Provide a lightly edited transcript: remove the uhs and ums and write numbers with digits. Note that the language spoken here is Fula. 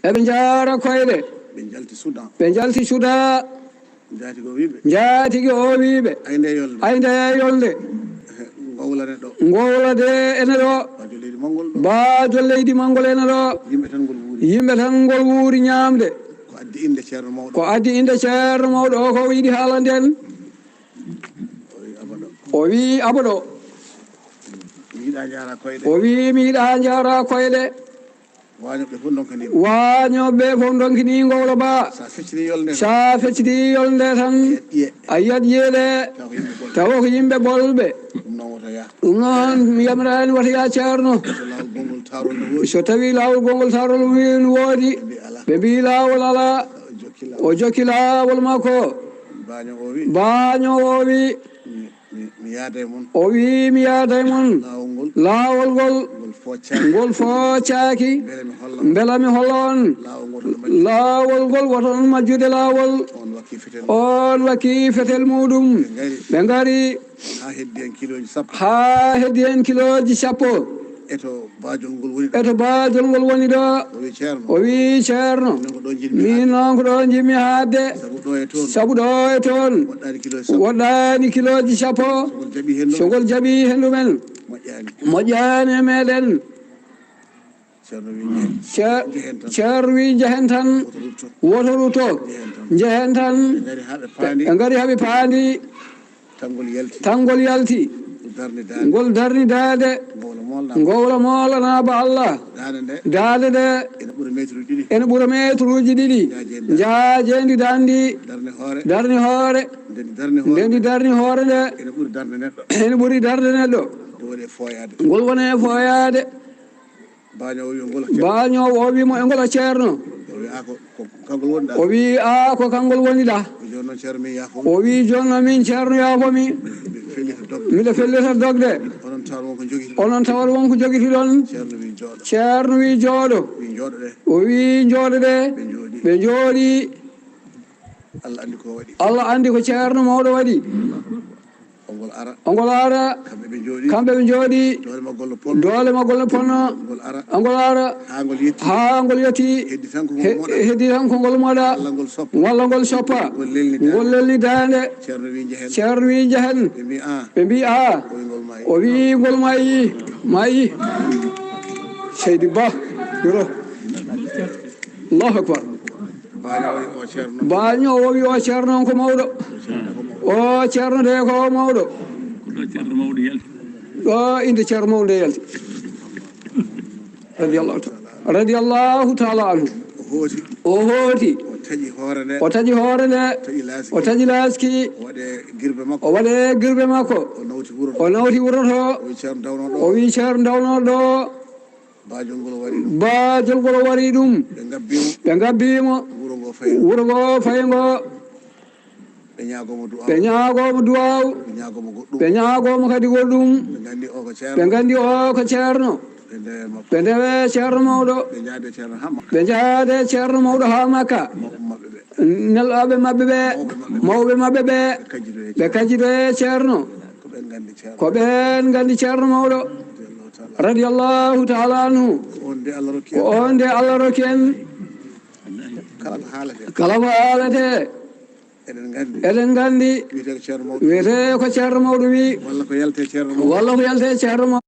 eɓe jaara koyɗe ɓe jalti suda jaatigi o wiiɓe ayde yolde ngowlade ene ɗo baajol leydi mangol ene ɗo yimɓe tan ngol wuuri ñaamde ko addi inde ceerno mawɗo o ko yiɗi haalande en o wi abaɗo o wi mi yiɗa jaara koyɗe wañoɓe fof donkini ngowlo ba sa fecciti yolde tan a yiyat yeeɗe tawa ko yimɓe bolɓe ɗum noon mi yamirani wata ya ceerno so tawi lawol gongol tarol win woodi ɓe mbi lawol ala o jokki lawol makko baño o wi o wi mi yaada e mon lawol ngol foccaki beela mi holla on lawol ngol woton majjude lawol on wakki fetel muɗum ɓe gari ha heddi hen kiloji sappo eto baajol ngol woni ɗo o wi ceerno min noon ko ɗo jimmi haadde saabu ɗo e toon woɗɗani kiloji sappo so ngol jaaɓi hendumen moƴƴani e meɗen ceerno wi jehen tan wotoru to jehen tan ɓe gari haaɓe paandi tangol yalti ngol darni daade ngowla moolanaaba Allah daade nde ene ɓura métre uji ɗiɗi jaajendi dandi darni hoore ndendi darni hoore nde ene ɓuri darde neɗɗo ngol wone foyaade bañowo o wimo e ngola ceerno o wi a ko kangol woni ɗa o wi jonno min ceerno yaafomi miɗa fellita dogde onon tawat wonko jogiti ɗon ceerno wi jooɗo o wi jooɗoɗe ɓe jooɗi Allah andi ko ceerno mawɗo waɗi ongol ara kamɓe ɓe jooɗi doole maggol ne ponno ongol ara ha ngol yetti heddi tan ko ngol moɗa walla ngol soppa ngol lelni dande ceerno wi jehen ɓe mbi a o wi ngol mayi seydi ba yoro allahu akbar baño o wi o ceerno on ko mawɗo o ceerno de ko mawɗo o inde ceerno mawɗo nde yalti radiallahu taala anhu o hooti o taƴi hoore nde o taƴi laaski o waɗe girbe makko o nawti wuro to o wi ceerno dawnoɗo baajol ngol wari ɗum ɓe gabbimo wuro ngo fayngo ɓe ñaagomo duwaw ɓe ñaagomo kadi goɗɗum ɓe gandi o ko ceerno ɓe ndewe ceerno mawɗo ɓe jaade ceerno mawɗo ha Makka nelɗaɓe mabɓe ɓe mawɓe mabɓe ɓe ɓe kajjido e ceerno ko ɓen gandi ceerno mawɗo radiallahu taala anhu ko on de Allah rokki en kala ko haalete eɗen gandi wiyete ko ceerno mawɗo wi walla ko yalte ceerno mawɗo